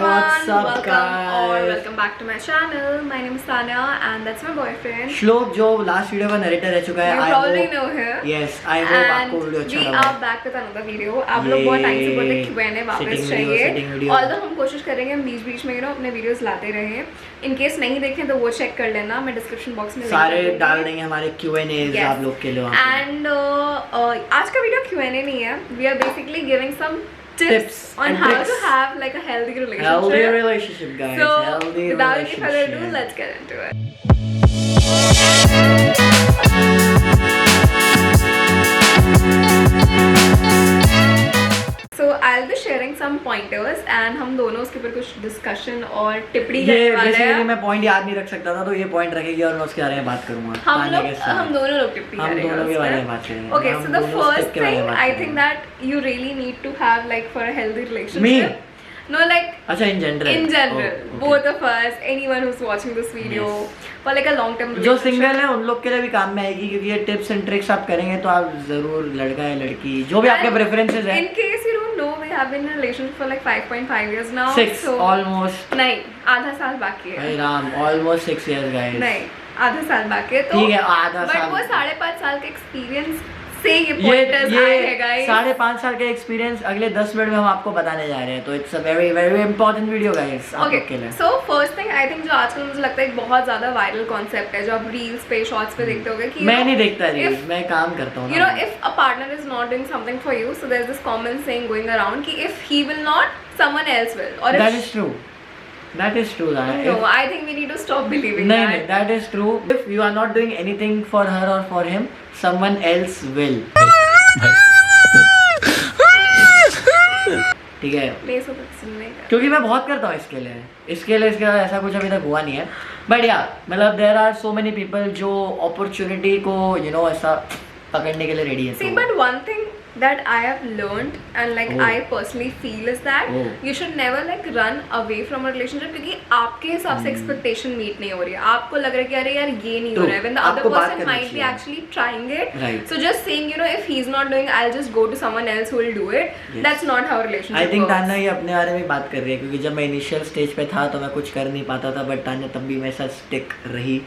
what's up, guys? welcome back to my channel. My name is Tanya and that's my boyfriend. श्लोक जो last video का narrator रह चुका है, You probably know him. Yes, I hope आपको video अच्छा We लगा। are back with another video. आप लोग बहुत टाइम से बोलते Q&A वापस चाहिए। Although हम कोशिश करेंगे हम बीच-बीच में अपने वीडियोस लाते रहें। In case नहीं देखें तो वो चेक कर लेना, मैं डिस्क्रिप्शन बॉक्स में सारे डाल देंगे हमारे Q&As आप लोग के लिए। And आज का वीडियो Q&A नहीं है. We are basically giving some tips on and how tricks. to have like a healthy relationship. Healthy relationship, guys. So healthy without any further ado, relationship. let's get into it. So I'll be sharing some pointers and हम दोनों उसके ऊपर कुछ discussion और टिप्पणी करने वाले हैं। बेसिकली मैं पॉइंट याद नहीं रख सकता था, तो ये पॉइंट रखेगी और मैं उसके बारे में बात करूंगा। हम दोनों लोग टिप्पणी करेंगे। हम दोनों के बारे में बात करेंगे। Okay, so the first thing I think that you really need to have like for a healthy relationship. Me? No, like अच्छा in general oh, okay. both of us, anyone who's watching this video, for like a long term जो single है उन लोग के लिए भी काम में आएगी, क्योंकि ये टिप्स एंड ट्रिक्स आप करेंगे तो आप जरूर लड़का या लड़की जो भी आपके प्रेफरेंसेस है। In case you don't know, we have been in a relationship for like 5.5 years now. 6 so almost नहीं, आधा साल बाकी है। अरे राम, almost 6 years guys। नहीं, आधा साल बाकी है तो ठीक है, आधा साल। बट वो 5.5 साल का एक्सपीरियंस से ये पॉइंटर्स आए हैं गाइस। 5.5 साल का एक्सपीरियंस अगले 10 मिनट में हम आपको बताने जा रहे हैं, तो it's a very very important video guys आप लोग के लिए। So first thing I think जो आजकल मुझे लगता है एक बहुत ज्यादा वायरल कॉन्सेप्ट है, जो आप रील्स पे शॉर्ट्स पे देखते होगे कि मैं नहीं देखता रील्स, मैं काम करता हूं। You know, if a partner is not doing something for you, so there's this common saying going around कि if he will not, someone else will. Or that is true. That is true. No, I think we need to stop believing that. No, that is true. If you are not doing anything for her or for him, someone else will. ठीक है, क्योंकि मैं बहुत करता हूँ इसके लिए ऐसा कुछ अभी तक हुआ नहीं है, बट या मतलब there are so many people जो अपॉर्चुनिटी को ऐसा पकड़ने के लिए रेडी है। See, but one thing that I have learned and like I personally feel is that you should never like run away from a relationship, क्योंकि आपके हिसाब से expectation meet नहीं हो रही है, आपको लग रहा है कि अरे यार ये नहीं हो रहा है, when the other person might be actually trying it. So just saying if he's not doing, I'll just go to someone else who will do it. That's not how a relationship works. I think Tanya ये अपने बारे में बात कर रही है, क्योंकि जब मैं इनिशियल स्टेज पे था तो मैं कुछ कर नहीं पाता था, बट तान्या तब भी मेरे साथ स्टिक रही,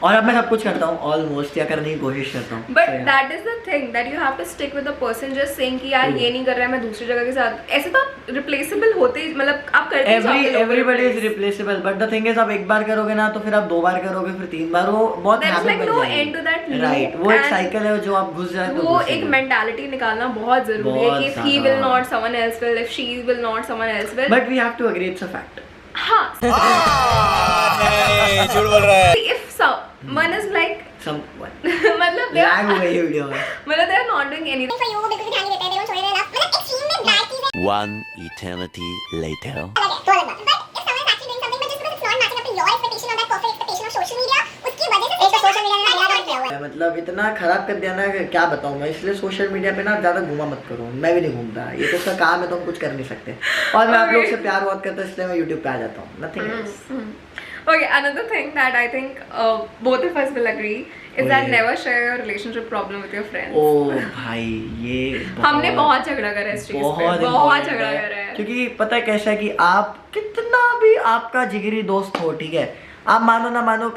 और अब मैं सब कुछ करता हूँ ऑलमोस्ट, या करने की कोशिश करता हूँ। But that is the thing that you have to stick with the person, just saying कि यार ये नहीं कर रहा है मैं दूसरी जगह के साथ, ऐसे तो आप रिप्लेसेबल होते, मतलब आप करते जाओगे। Everybody is replaceable, but the thing is आप एक बार करोगे ना तो फिर आप 2 बार करोगे, फिर 3 बार, वो बहुत हैबिट बन जाएगी। And to that loop, right, वो एक साइकिल है जो आप घुस जाए तो वो एक मेंटालिटी निकालना बहुत जरूरी है कि if he will not someone else will, if she will not someone else will, but we have to agree it's a fact. हां नहीं झूठ बोल रहा है। इफ someone is like someone मतलब they लैग हो गई है वीडियो में, मतलब they are not doing anything for you because ध्यान नहीं देते हैं, they don't show you enough, मतलब एक्सट्रीम में ड्राई चीजें। One eternity later. तो अलग बात, but if someone is actually doing something but just because it's not matching up to your expectation or that perfect expectation of social media, उसकी वजह से एक तो सोशल मीडिया ने ना किया हुआ है, मतलब इतना खराब कर दिया ना कि क्या बताऊं मैं, इसलिए सोशल मीडिया पे ना ज्यादा घूमा मत करो, मैं भी नहीं घूमता, ये तो उसका काम है तो हम कुछ कर नहीं सकते, और मैं आप लोग से प्यार बहुत करता हूं इसलिए मैं YouTube पे आ जाता हूं, nothing else. Okay, another thing that I think both of us will agree is that never share your relationship problem with your friends. ओ भाई ये हमने बहुत झगड़ा करा इस चीज पे, बहुत झगड़ा करा है, क्योंकि पता है कैसा है कि आप कितना भी आपका जिगरी दोस्त हो, ठीक है, आप मानो ना मानो,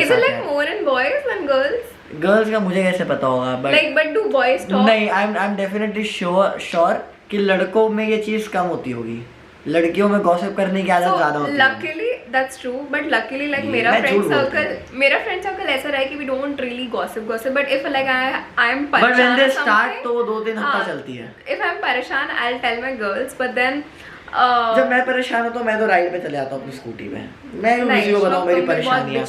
is it like more in boys than girls? Girls का मुझे कैसे पता होगा, but do boys talk? नहीं, आई एम डेफिनेटली श्योर कि लड़कों में ये चीज कम होती होगी, लड़कियों में गॉसिप करने की आदत ज्यादा होती है। Luckily that's true, but luckily like मेरा friend circle ऐसा रहा है कि we don't really gossip, but if like I am परेशान, but when they start तो वो 2-3 हफ्ता चलती है। If I'm परेशान I'll tell my girls, but then जब मैं परेशान हूँ तो मैं तो राइड पे चले जाता हूँ अपनी स्कूटी पे, मैं किसी को बताऊँ मेरी परेशानियाँ।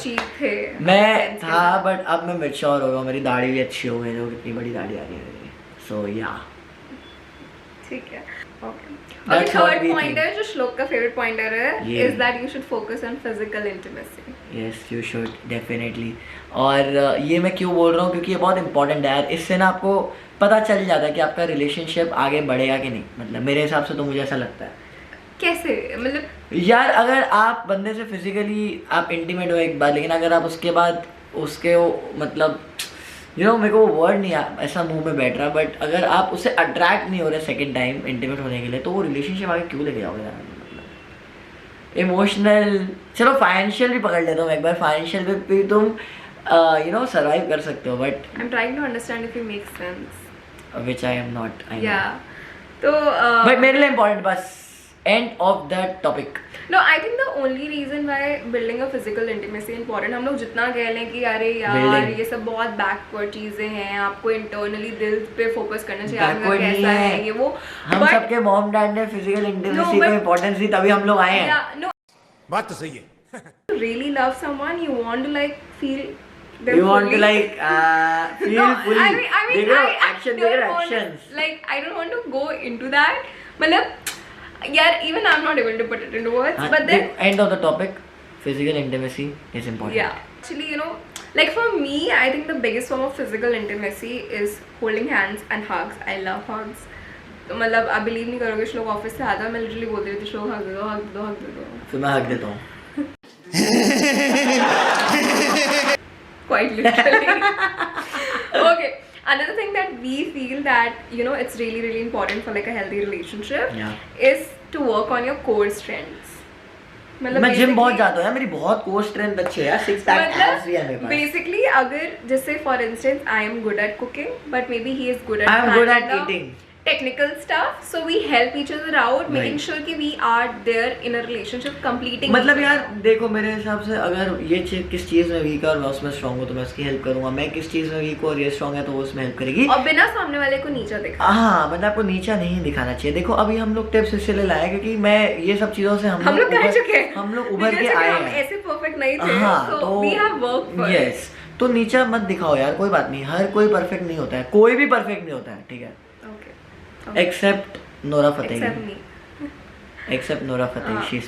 मैं था बट अब मैं मैच्योर हो गया, मेरी दाढ़ी भी अच्छी हो गई, जो कितनी बड़ी दाढ़ी आ रही है मेरी, सो या ठीक है। ओके, थर्ड पॉइंटर जो श्लोक का फेवरेट पॉइंटर है is that you should focus on physical intimacy. Yes you should definitely, और ये मैं क्यों बोल रहा हूँ क्योंकि ये बहुत इंपॉर्टेंट है यार, इससे ना आपको पता चल जाता है कि आपका रिलेशनशिप आगे बढ़ेगा कि नहीं, मतलब मेरे हिसाब से तो मुझे ऐसा लगता है। कैसे, मतलब यार अगर आप बंदे से फिजिकली आप इंटीमेट हो एक बार, लेकिन अगर आप उसके बाद उसके मतलब यू नो मेरे को वो वर्ड नहीं ऐसा मुंह में बैठ रहा, बट अगर आप उससे अट्रैक्ट नहीं हो रहे सेकंड टाइम इंटीमेट होने के लिए, तो वो रिलेशनशिप आगे क्यों लेके जाओगे? इमोशनल, चलो फाइनेंशियल भी पकड़ लेता हूँ एक बार, फाइनेंशियल पे भी तुम यू नो सर्वाइव कर सकते हो, but I am trying to understand if you make sense, which I am not. या तो बट मेरे लिए इम्पोर्टेंट, बस end of that topic. No I think the only reason why building a physical intimacy important, हम लोग जितना कह लें कि अरे यार ये सब बहुत बैकवर्ड चीजें हैं, आपको इंटरनली दिल पे फोकस करना चाहिए, आपका कैसा है ये वो, हम सबके मॉम डैड ने फिजिकल इंटीमेसी को इंपॉर्टेंस दी, तभी हम लोग आए हैं। नो बात तो सही है। really love someone, you want to like feel them You want to fully. like feel No, fully. I mean, They go I action, don't they go want, actions. like I don't want to go into that. मतलब यार even I'm not able to put it into words, but then end of the topic, physical intimacy is important. yeah, actually you know, like for me, I think the biggest form of physical intimacy is holding hands and hugs. I love hugs. तो मतलब आप believe नहीं करोगे, श्लोक office से आता है, मैं लिटरली बोलती रहती श्लोक हग दे दो, हग दे दो, हग दे दो। फिर मैं हक देता हूँ। Quite literally. Okay. Another thing that we feel that you know it's really really important for like a healthy relationship is to work on your core strengths. मैं जिम बहुत जाता हूँ यार, मेरी बहुत कोर स्ट्रेंथ अच्छी है यार, 6 पैक एब्स भी है मेरे पास। Basically अगर जैसे for instance I am good at cooking but maybe he is good at I am good at eating. technical stuff, so we help each other out, making sure कि we are there in a relationship completing. मतलब यार देखो मेरे हिसाब से अगर ये चीज किस चीज में वीक है और मैं उसमें स्ट्रांग हूँ तो मैं उसकी हेल्प करूंगा, मैं किस चीज में वीक हूँ और ये स्ट्रांग है तो वो उसमें हेल्प करेगी, और बिना सामने वाले को नीचा दिखा। हाँ मतलब आपको नीचा नहीं दिखाना चाहिए। देखो अभी हम लोग टिप्स इसलिए लाए क्योंकि मैं ये सब चीजों से हम लोग कर चुके हैं, हम लोग उभर के आए हम हैं, ऐसे परफेक्ट नहीं थे, हाँ so we have worked for it. Yes, तो नीचा मत दिखाओ यार, कोई बात नहीं, हर कोई परफेक्ट नहीं होता है, कोई भी परफेक्ट नहीं होता है, ठीक है, except Nora Fatehi, Except me. Except Nora Fatehi, she is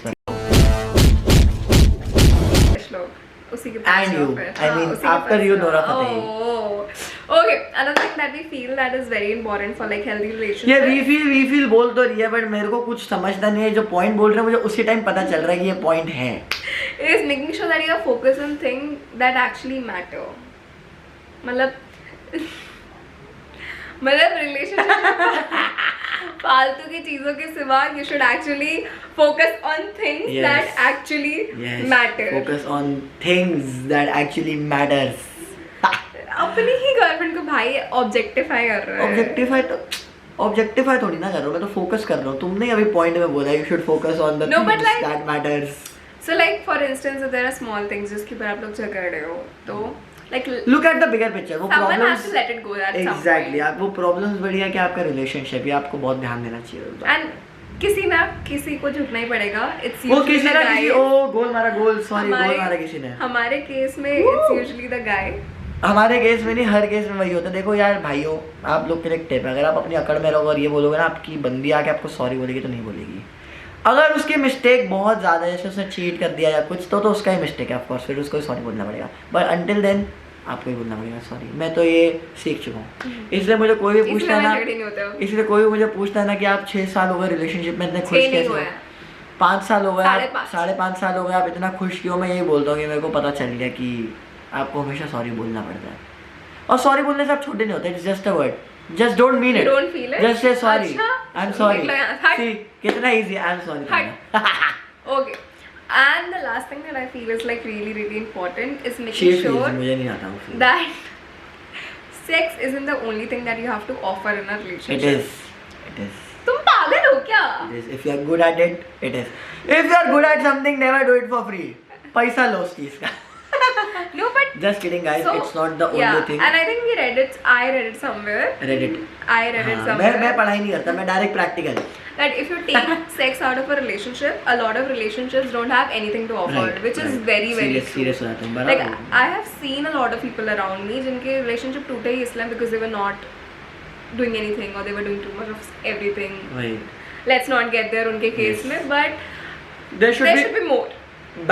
उसी के And you, I mean, after you, Nora Fateh. Oh, okay. Another thing that we feel that is very important for like healthy relationships. ये we feel बोल तो रही है but मेरे को कुछ समझना नहीं है, जो पॉइंट बोल रहे हैं मुझे उसी टाइम पता चल रहा है कि ये पॉइंट है। Is making sure that you are focused on things that actually matter. मतलब रिलेशनशिप फालतू की चीजों के सिवा you should actually focus on things that actually matter. Focus on things that actually matters. अपनी ही गर्लफ्रेंड को भाई ऑब्जेक्टिफाई कर रहा है। ऑब्जेक्टिफाई थोड़ी ना कर रहा हूँ, मैं तो फोकस कर रहा हूँ। तुमने अभी पॉइंट में बोला you should focus on the things that matters. So like for instance there are small things जिसके पर आप लोग झगड़ रहे हो, तो like look at the bigger picture. वो someone problems has to let it go at some exactly. point. आप वो problems बढ़िया कि आपका relationship, ये आपको बहुत ध्यान देना चाहिए। And किसी ना किसी को झुकना ही पड़ेगा। It's वो usually किसी the ना guy. किसी ओ गोल मारा गोल, सॉरी गोल मारा किसी ने। हमारे केस में it's usually the guy. हमारे केस में नहीं, हर केस में वही होता है। देखो यार भाइयों, आप लोग के लिए टिप है, अगर आप अपनी अकड़ में रहोगे और ये बोलोगे ना आपकी बंदी आके आपको सॉरी बोलेगी तो नहीं बोलेगी। अगर उसकी मिस्टेक बहुत ज़्यादा है, जैसे उसने चीट कर दिया या कुछ, तो उसका ही मिस्टेक है ऑफकोर्स, फिर उसको सॉरी बोलना पड़ेगा, बट अंटिल देन आपको ही बोलना पड़ेगा सॉरी। मैं तो ये सीख चुका हूँ, इसलिए मुझे कोई भी पूछता है ना, इसलिए कोई भी मुझे पूछता है ना कि आप 6 साल हो गए रिलेशनशिप में, इतने खुश कैसे हो? 5 साल हो गए, 5.5 साल हो गए, आप इतना खुश क्यों? मैं यही बोलता हूँ कि मेरे को पता चल गया कि आपको हमेशा सॉरी बोलना पड़ता है, और सॉरी बोलने से आप छोटे नहीं होते, it's just a word, just don't mean it, don't feel it, just say sorry, I'm sorry, see कितना easy, I'm sorry. Okay, and the last thing that I feel is like really really important is making She sure feels, मुझे नहीं आता वो that sex isn't the only thing that you have to offer in a relationship. it is तुम पागल हो क्या? it is, if you are good at it, it is, if you are good at something, never do it for free, पैसा लो उस चीज का। No, but just kidding guys, so, it's not the yeah, only thing. and I think I read it somewhere. I read it somewhere. मैं पढ़ाई नहीं करता, मैं direct practical. That if you take sex out of a relationship, a lot of relationships don't have anything to offer, which is very very true. serious हो जाता हूँ। Like I have seen a lot of people around me जिनके relationship टूटे ही इसलिए because they were not doing anything or they were doing too much of everything. Right. Let's not get there उनके case में, but there should be more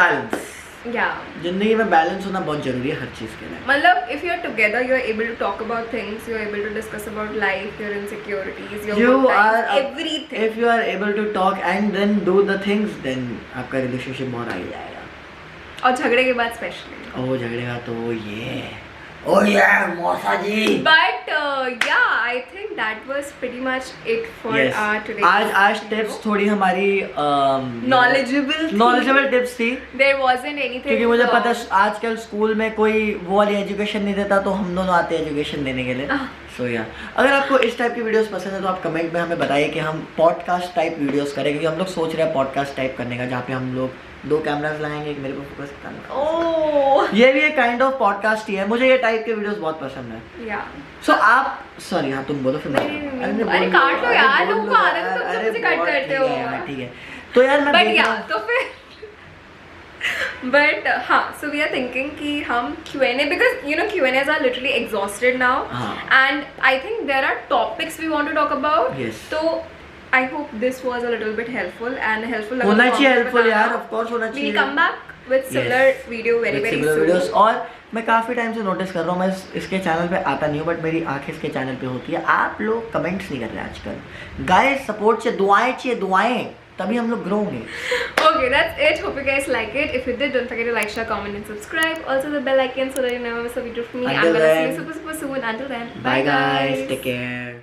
balance. Yeah. जिंदगी में balance होना बहुत जरूरी है हर चीज के लिए। मतलब if you are together, you are able to talk about things, you are able to discuss about life, your insecurities, your you good times, are everything. If you are able to talk and then do the things, then आपका relationship बहुत आगे जाएगा। और झगड़े के बाद specially. और झगड़े का तो ये Oh yeah, मौसा जी. But yeah, I think that was pretty much it for Yes. our today's आज video. टिप्स थोड़ी हमारी knowledgeable टिप्स थी. There wasn't anything. क्योंकि मुझे पता आजकल स्कूल में कोई वो वाली एजुकेशन नहीं देता, तो हम दोनों आते हैं एजुकेशन देने के लिए. सो या अगर आपको इस टाइप की वीडियोस पसंद है तो आप कमेंट में हमें बताइए कि हम पॉडकास्ट टाइप वीडियोस करें, क्योंकि हम लोग सोच रहे हैं पॉडकास्ट टाइप करने का, जहाँ पे हम लोग 2 कैमरास लगाएंगे, एक मेरे पे फोकस करना. Oh. ये भी एक काइंड ऑफ पॉडकास्ट ही है. मुझे ये टाइप के वीडियोस बहुत पसंद है. Yeah. सो आप सॉरी हाँ तुम बोलो फिर मैं. अरे काट लो यार, लोगों को आदत है तुम सबसे कट करते हो. ठीक है तो यार मैं But yeah, तो फिर But हाँ, so we are thinking कि हम Q&A, because you know Q&As are literally exhausted now, and I think there are topics we want to talk about. Yes. So I hope this was a little bit helpful and helpful. होना चाहिए helpful यार, of course होना चाहिए. We'll come back with similar video very very soon. Videos. और मैं काफ़ी time से notice कर रहा हूँ, मैं इसके चैनल पे आता नहीं हूँ, बट मेरी आंखें इसके चैनल पे होती है. आप लोग कमेंट्स नहीं कर रहे आजकल. गाइस सपोर्ट चाहिए, दुआएं तभी हम लोग ग्रो होंगे. Okay, that's it. Hope you guys like it. If you did, don't forget to like, share, comment, and subscribe. Also the bell icon so that you never miss a video from me. I'm gonna see you super soon. Until then, Bye guys, take care.